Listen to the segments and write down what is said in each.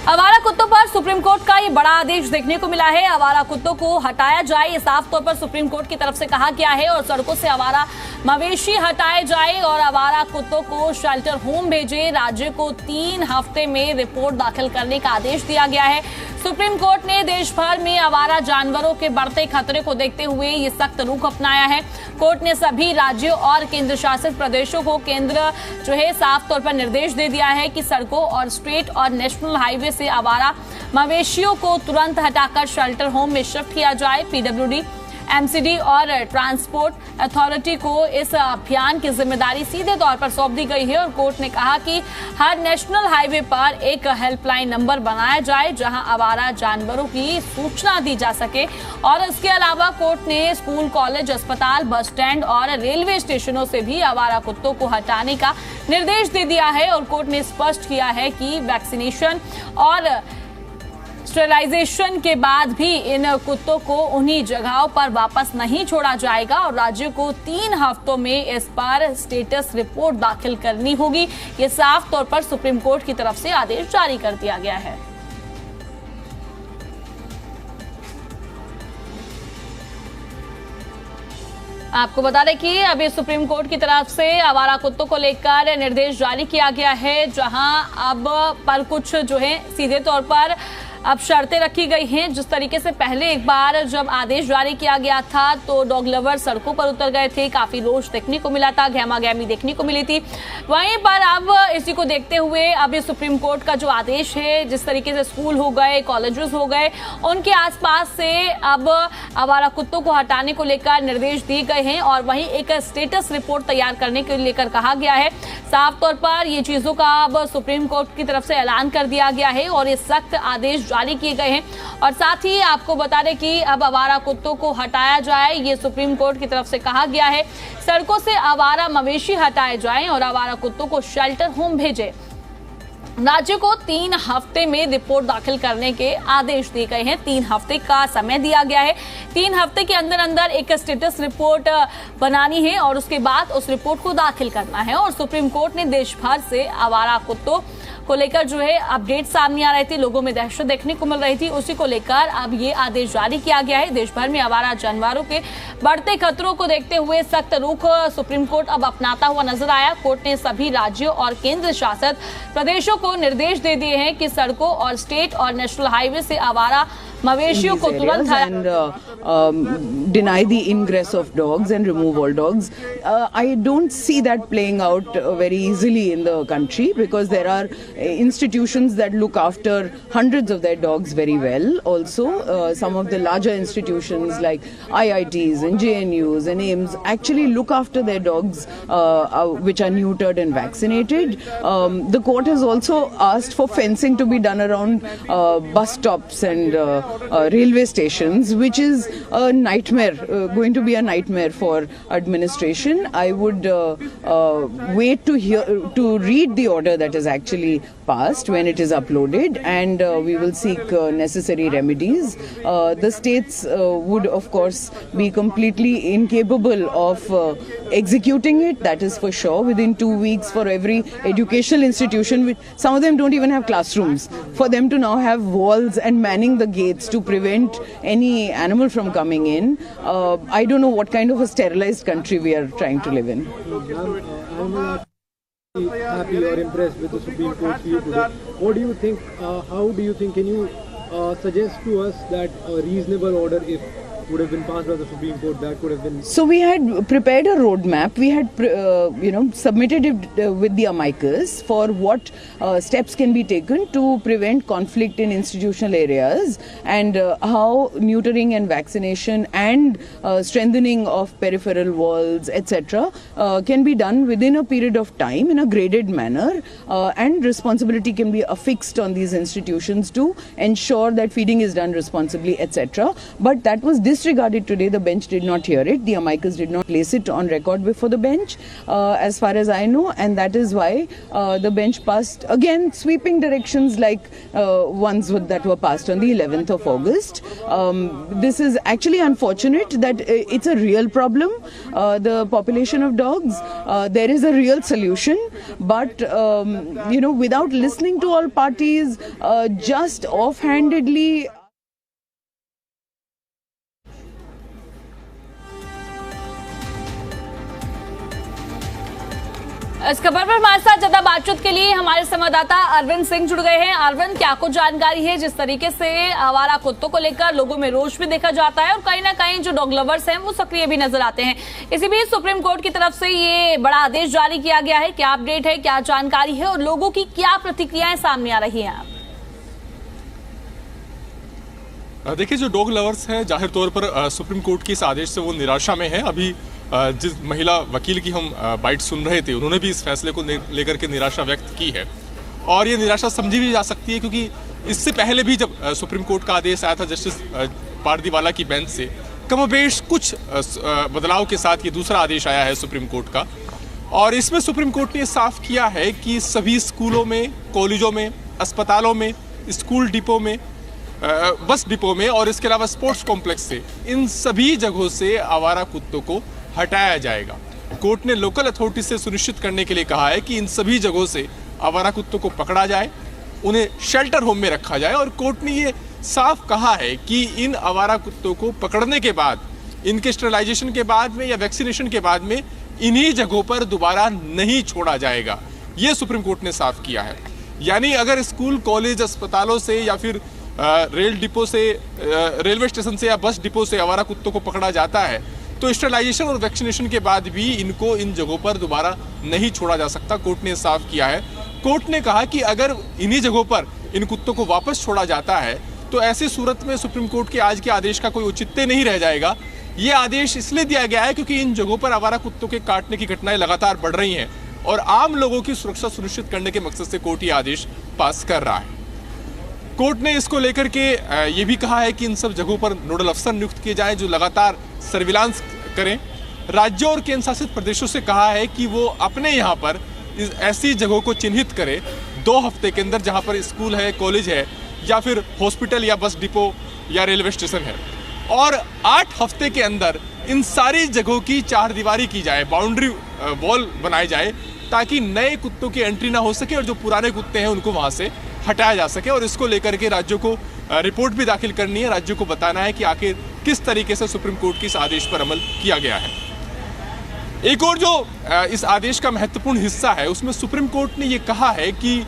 आवारा कुत्तों पर सुप्रीम कोर्ट का ये बड़ा आदेश देखने को मिला है। आवारा कुत्तों को हटाया जाए, ये साफ तौर पर सुप्रीम कोर्ट की तरफ से कहा गया है और सड़कों से आवारा मवेशी हटाए जाए और आवारा कुत्तों को शेल्टर होम भेजे। राज्य को 3 हफ्ते में रिपोर्ट दाखिल करने का आदेश दिया गया है। सुप्रीम कोर्ट ने देश भर में आवारा जानवरों के बढ़ते खतरे को देखते हुए ये सख्त रुख अपनाया है। कोर्ट ने सभी राज्यों और केंद्र शासित प्रदेशों को केंद्र जो है साफ तौर पर निर्देश दे दिया है कि सड़कों और स्टेट और नेशनल हाईवे से आवारा मवेशियों को तुरंत हटाकर शेल्टर होम में शिफ्ट किया जाए। पीडब्ल्यूडी, एमसीडी और ट्रांसपोर्ट अथॉरिटी को इस अभियान की जिम्मेदारी सीधे तौर पर सौंप दी गई है और कोर्ट ने कहा कि हर नेशनल हाईवे पर एक हेल्पलाइन नंबर बनाया जाए जहां आवारा जानवरों की सूचना दी जा सके। और इसके अलावा कोर्ट ने स्कूल, कॉलेज, अस्पताल, बस स्टैंड और रेलवे स्टेशनों से भी आवारा कुत्तों को हटाने का निर्देश दे दिया है और कोर्ट ने स्पष्ट किया है कि वैक्सीनेशन और स्टेरिलाइजेशन के बाद भी इन कुत्तों को उन्हीं जगहों पर वापस नहीं छोड़ा जाएगा और राज्य को 3 हफ्तों में इस पर स्टेटस रिपोर्ट दाखिल करनी होगी। ये साफ तौर पर सुप्रीम कोर्ट की तरफ से आदेश जारी कर दिया गया है। आपको बता दें कि अभी सुप्रीम कोर्ट की तरफ से आवारा कुत्तों को लेकर निर्देश जारी किया गया है, जहां अब पर कुछ जो है सीधे तौर पर अब शर्तें रखी गई हैं। जिस तरीके से पहले एक बार जब आदेश जारी किया गया था तो डॉग लवर सड़कों पर उतर गए थे, काफी रोष देखने को मिला था, गहमा-गहमी देखने को मिली थी। वहीं पर अब इसी को देखते हुए अभी सुप्रीम कोर्ट का जो आदेश है, जिस तरीके से स्कूल हो गए, कॉलेजेस हो गए, उनके आसपास से अब आवारा कुत्तों को हटाने को लेकर निर्देश दिए गए हैं और वहीं एक स्टेटस रिपोर्ट तैयार करने के लेकर कहा गया है। साफ तौर पर ये चीजों का अब सुप्रीम कोर्ट की तरफ से ऐलान कर दिया गया है और ये सख्त आदेश जारी किए गए हैं। और साथ ही आपको बता दें कि अब आवारा कुत्तों को हटाया जाए, ये सुप्रीम कोर्ट की तरफ से कहा गया है। सड़कों से आवारा मवेशी हटाए जाएं और आवारा कुत्तों को शेल्टर होम भेजे। राज्य को 3 हफ्ते में रिपोर्ट दाखिल करने के आदेश दिए गए हैं। 3 हफ्ते का समय दिया गया है। 3 हफ्ते के अंदर अंदर एक स्टेटस रिपोर्ट बनानी है और उसके बाद उस रिपोर्ट को दाखिल करना है। और सुप्रीम कोर्ट ने देश भर से आवारा कुत्तों को लेकर जो है अपडेट सामने आ रहे थे, लोगों में दहशत देखने को मिल रही थी, उसी को लेकर अब ये आदेश जारी किया गया है। देश भर में आवारा जानवरों के बढ़ते खतरों को देखते हुए सख्त रुख सुप्रीम कोर्ट अब अपनाता हुआ नजर आया। कोर्ट ने सभी राज्यों और केंद्र शासित प्रदेशों को निर्देश दे दिए हैं कि सड़कों और स्टेट और नेशनल हाईवे से आवारा मवेशियों को तुरंत deny the ingress of dogs and remove all dogs. I don't see that playing out very easily in the country because there are institutions that look after hundreds of their dogs very well. Also, some of the larger institutions like IITs and JNUs and AIIMS actually look after their dogs which are neutered and vaccinated. The court has also asked for fencing to be done around bus stops and railway stations, which is a nightmare, going to be a nightmare for administration. I would wait to read the order that is actually passed when it is uploaded, and we will seek necessary remedies. The states would of course be completely incapable of executing it, that is for sure, within 2 weeks for every educational institution. Some of them don't even have classrooms. For them to now have walls and manning the gates to prevent any animal from coming in, I don't know what kind of a sterilized country we are trying to live in. Happy or impressed with the Supreme Court view today. What do you think? How do you think? Can you suggest to us that a reasonable order, if would have been passed by the Supreme Court, that could have been? So we had prepared a roadmap. We had, submitted it with the amicus for what steps can be taken to prevent conflict in institutional areas and how neutering and vaccination and strengthening of peripheral walls, etc., can be done within a period of time in a graded manner, and responsibility can be affixed on these institutions to ensure that feeding is done responsibly, etc. But that was disregarded today. The bench did not hear it. The amicus did not place it on record before the bench, as far as I know, and that is why the bench passed again sweeping directions like ones that were passed on the 11th of August. This is actually unfortunate that it's a real problem. The population of dogs, there is a real solution, but without listening to all parties, just offhandedly. इस खबर पर हमारे साथ ज्यादा बातचीत के लिए हमारे संवाददाता अरविंद सिंह जुड़ गए हैं। अरविंद, क्या कुछ जानकारी है? जिस तरीके से आवारा कुत्तों को लेकर लोगों में रोष भी देखा जाता है और कहीं ना कहीं जो डॉग लवर्स हैं वो सक्रिय भी नजर आते हैं। इसी बीच सुप्रीम कोर्ट की तरफ से ये बड़ा आदेश जारी किया गया है। क्या अपडेट है, क्या जानकारी है और लोगों की क्या प्रतिक्रियाएं सामने आ रही हैं? देखिए, जो डॉग लवर्स हैं जाहिर तौर पर सुप्रीम कोर्ट के इस आदेश से वो निराशा में है। अभी जिस महिला वकील की हम बाइट सुन रहे थे, उन्होंने भी इस फैसले को लेकर के निराशा व्यक्त की है और ये निराशा समझी भी जा सकती है, क्योंकि इससे पहले भी जब सुप्रीम कोर्ट का आदेश आया था जस्टिस पारदीवाला की बेंच से, कमोबेश कुछ बदलाव के साथ ये दूसरा आदेश आया है सुप्रीम कोर्ट का। और इसमें सुप्रीम कोर्ट ने साफ किया है कि सभी स्कूलों में, कॉलेजों में, अस्पतालों में, स्कूल डिपो में, बस डिपो में और इसके अलावा स्पोर्ट्स कॉम्प्लेक्स से, इन सभी जगहों से आवारा कुत्तों को हटाया जाएगा। कोर्ट ने लोकल अथॉरिटी से सुनिश्चित करने के लिए कहा है कि इन सभी जगहों से आवारा कुत्तों को पकड़ा जाए, उन्हें शेल्टर होम में रखा जाए। और कोर्ट ने ये साफ कहा है कि इन आवारा कुत्तों को पकड़ने के बाद, इनके स्टरलाइजेशन के बाद में या वैक्सीनेशन के बाद में इन्हीं जगहों पर दोबारा नहीं छोड़ा जाएगा। ये सुप्रीम कोर्ट ने साफ किया है। यानी अगर स्कूल, कॉलेज, अस्पतालों से या फिर रेल डिपो से, रेलवे स्टेशन से या बस डिपो से आवारा कुत्तों को पकड़ा जाता है तो स्टरलाइजेशन और वैक्सीनेशन के बाद भी इनको इन जगहों पर दोबारा नहीं छोड़ा जा सकता। कोर्ट ने साफ किया है। कोर्ट ने कहा कि अगर इन्हीं जगहों पर इन कुत्तों को वापस छोड़ा जाता है तो ऐसी सूरत में सुप्रीम कोर्ट के आज के आदेश का कोई औचित्य नहीं रह जाएगा। ये आदेश इसलिए दिया गया है क्योंकि इन जगहों पर आवारा कुत्तों के काटने की घटनाएं लगातार बढ़ रही हैं और आम लोगों की सुरक्षा सुनिश्चित करने के मकसद से कोर्ट ये आदेश पास कर रहा है। कोर्ट ने इसको लेकर के ये भी कहा है कि इन सब जगहों पर नोडल अफसर नियुक्त किए जाएं जो लगातार सर्विलांस करें। राज्यों और केंद्र शासित प्रदेशों से कहा है कि वो अपने यहाँ पर ऐसी जगहों को चिन्हित करें 2 हफ्ते के अंदर, जहाँ पर स्कूल है, कॉलेज है या फिर हॉस्पिटल या बस डिपो या रेलवे स्टेशन है, और 8 हफ्ते के अंदर इन सारी जगहों की 4 दीवारी की जाए, बाउंड्री वॉल बनाई जाए, ताकि नए कुत्तों की एंट्री ना हो सके और जो पुराने कुत्ते हैं उनको वहाँ से हटाया जा सके। और इसको लेकर के राज्यों को रिपोर्ट भी दाखिल करनी है, राज्यों को बताना है कि आखिर किस तरीके से सुप्रीम कोर्ट के इस आदेश पर अमल किया गया है। एक और जो इस आदेश का महत्वपूर्ण हिस्सा है, उसमें सुप्रीम कोर्ट ने ये कहा है कि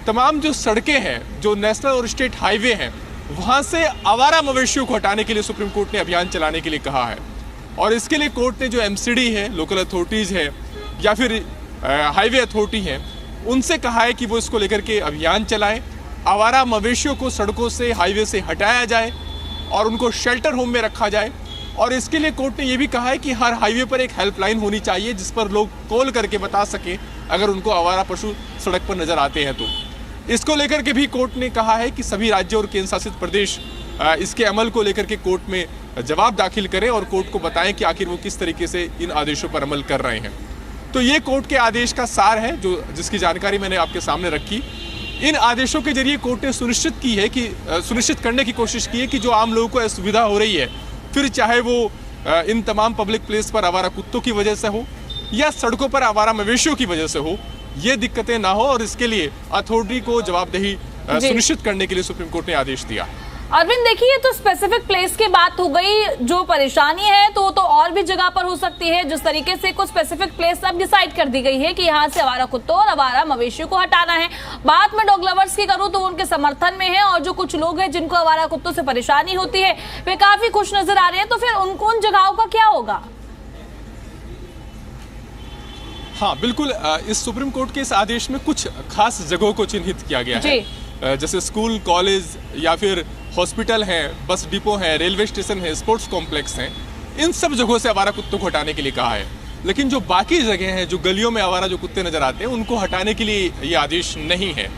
तमाम जो सड़कें हैं, जो नेशनल और स्टेट हाईवे हैं, वहाँ से आवारा मवेशियों को हटाने के लिए सुप्रीम कोर्ट ने अभियान चलाने के लिए कहा है। और इसके लिए कोर्ट ने जो MCD है, लोकल अथॉरिटीज़ है या फिर हाईवे अथॉरिटी हैं, उनसे कहा है कि वो इसको लेकर के अभियान चलाएं, आवारा मवेशियों को सड़कों से, हाईवे से हटाया जाए और उनको शेल्टर होम में रखा जाए। और इसके लिए कोर्ट ने ये भी कहा है कि हर हाईवे पर एक हेल्पलाइन होनी चाहिए जिस पर लोग कॉल करके बता सकें अगर उनको आवारा पशु सड़क पर नजर आते हैं तो। इसको लेकर के भी कोर्ट ने कहा है कि सभी राज्यों और केंद्र शासित प्रदेश इसके अमल को लेकर के कोर्ट में जवाब दाखिल करें और कोर्ट को बताएं कि आखिर वो किस तरीके से इन आदेशों पर अमल कर रहे हैं। तो ये कोर्ट के आदेश का सार है, जो जिसकी जानकारी मैंने आपके सामने रखी। इन आदेशों के जरिए कोर्ट ने सुनिश्चित की है कि सुनिश्चित करने की कोशिश की है कि जो आम लोगों को असुविधा हो रही है, फिर चाहे वो इन तमाम पब्लिक प्लेस पर आवारा कुत्तों की वजह से हो या सड़कों पर आवारा मवेशियों की वजह से हो, ये दिक्कतें ना हो, और इसके लिए अथॉरिटी को जवाबदेही सुनिश्चित करने के लिए सुप्रीम कोर्ट ने आदेश दिया। अरविंद, देखिए, तो स्पेसिफिक प्लेस की बात हो गई, जो परेशानी है तो और भी जगह पर हो सकती है। जिस तरीके से कुछ स्पेसिफिक प्लेस अब डिसाइड कर दी गई है कि यहाँ से आवारा कुत्तों और आवारा मवेशियों को हटाना है। बात में डॉग लवर्स की करूँ तो उनके समर्थन में है, और जो कुछ लोग हैं जिनको आवारा कुत्तों से परेशानी होती है वे काफी खुश नजर आ रहे हैं। तो फिर उन जगहों का क्या होगा? हाँ बिल्कुल, इस सुप्रीम कोर्ट के इस आदेश में कुछ खास जगहों को चिन्हित किया गया है, जैसे स्कूल, कॉलेज या फिर हॉस्पिटल हैं, बस डिपो हैं, रेलवे स्टेशन है, स्पोर्ट्स कॉम्प्लेक्स हैं। इन सब जगहों से आवारा कुत्तों को हटाने के लिए कहा है। लेकिन जो बाकी जगह हैं, जो गलियों में आवारा जो कुत्ते नजर आते हैं, उनको हटाने के लिए ये आदेश नहीं है।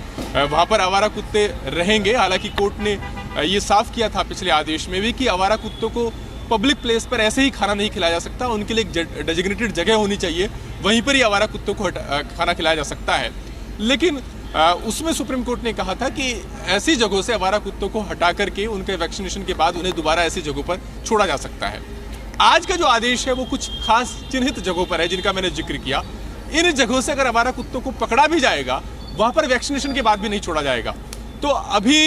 वहाँ पर आवारा कुत्ते रहेंगे। हालांकि कोर्ट ने ये साफ किया था पिछले आदेश में भी कि आवारा कुत्तों को पब्लिक प्लेस पर ऐसे ही खाना नहीं खिलाया जा सकता, उनके लिए एक डेजिग्नेटेड जगह होनी चाहिए, वहीं पर ही आवारा कुत्तों को खाना खिलाया जा सकता है। लेकिन उसमें सुप्रीम कोर्ट ने कहा था कि ऐसी जगहों से आवारा कुत्तों को हटा करके उनके वैक्सीनेशन के बाद उन्हें दोबारा ऐसी जगहों पर छोड़ा जा सकता है। आज का जो आदेश है वो कुछ खास चिन्हित जगहों पर है जिनका मैंने जिक्र किया। इन जगहों से अगर आवारा कुत्तों को पकड़ा भी जाएगा, वहां पर वैक्सीनेशन के बाद भी नहीं छोड़ा जाएगा। तो अभी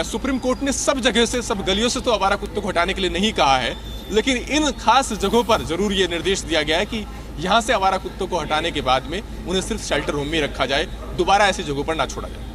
सुप्रीम कोर्ट ने सब जगह से, सब गलियों से तो आवारा कुत्तों को हटाने के लिए नहीं कहा है, लेकिन इन खास जगहों पर जरूर ये निर्देश दिया गया है कि यहाँ से आवारा कुत्तों को हटाने के बाद में उन्हें सिर्फ शेल्टर होम में रखा जाए, दोबारा ऐसी जगहों पर ना छोड़ा जाए।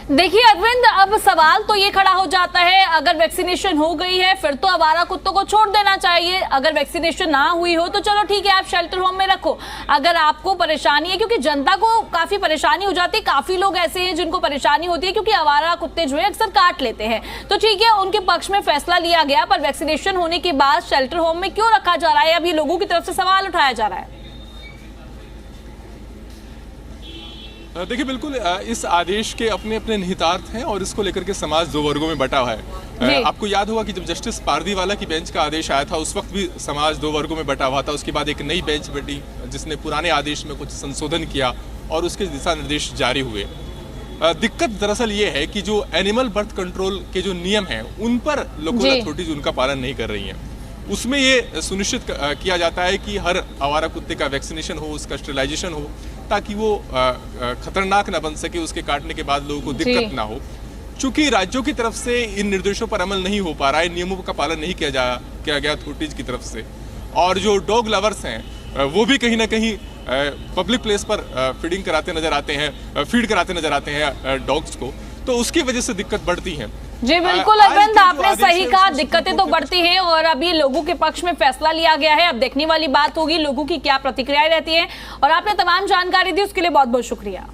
देखिए अरविंद, अब सवाल तो ये खड़ा हो जाता है, अगर वैक्सीनेशन हो गई है फिर तो आवारा कुत्तों को छोड़ देना चाहिए। अगर वैक्सीनेशन ना हुई हो तो चलो ठीक है, आप शेल्टर होम में रखो। अगर आपको परेशानी है, क्योंकि जनता को काफी परेशानी हो जाती है, काफी लोग ऐसे हैं जिनको परेशानी होती है क्योंकि आवारा कुत्ते जो है अक्सर काट लेते हैं, तो ठीक है, उनके पक्ष में फैसला लिया गया, पर वैक्सीनेशन होने के बाद शेल्टर होम में क्यों रखा जा रहा है? अभी लोगों की तरफ से सवाल उठाया जा रहा है। देखिए, बिल्कुल इस आदेश के अपने अपने निहितार्थ हैं और इसको लेकर के समाज दो वर्गों में बटा हुआ है। आपको याद होगा कि जब जस्टिस पारदीवाला की बेंच का आदेश आया था, उस वक्त भी समाज दो वर्गों में बटा हुआ था। उसके बाद एक नई बेंच बैठी जिसने पुराने आदेश में कुछ संशोधन किया और उसके दिशा निर्देश जारी हुए। दिक्कत दरअसल ये है कि जो एनिमल बर्थ कंट्रोल के जो नियम हैं उन पर लोकल अथॉरिटीज उनका पालन नहीं कर रही हैं। उसमें ये सुनिश्चित किया जाता है कि हर आवारा कुत्ते का वैक्सीनेशन हो, उसका स्टेरिलाइजेशन हो, ताकि वो खतरनाक ना बन सके, उसके काटने के बाद लोगों को दिक्कत ना हो। चूंकि राज्यों की तरफ से इन निर्देशों पर अमल नहीं हो पा रहा है, नियमों का पालन नहीं किया गया अथॉरिटीज की तरफ से, और जो डॉग लवर्स हैं वो भी कहीं ना कहीं पब्लिक प्लेस पर फीड कराते नजर आते हैं डॉग्स को, तो उसकी वजह से दिक्कत बढ़ती है। जी बिल्कुल अरविंद, आपने सही कहा, दिक्कतें तो बढ़ती हैं और अभी लोगों के पक्ष में फैसला लिया गया है। अब देखने वाली बात होगी लोगों की क्या प्रतिक्रियाएं रहती हैं। और आपने तमाम जानकारी दी, उसके लिए बहुत बहुत शुक्रिया।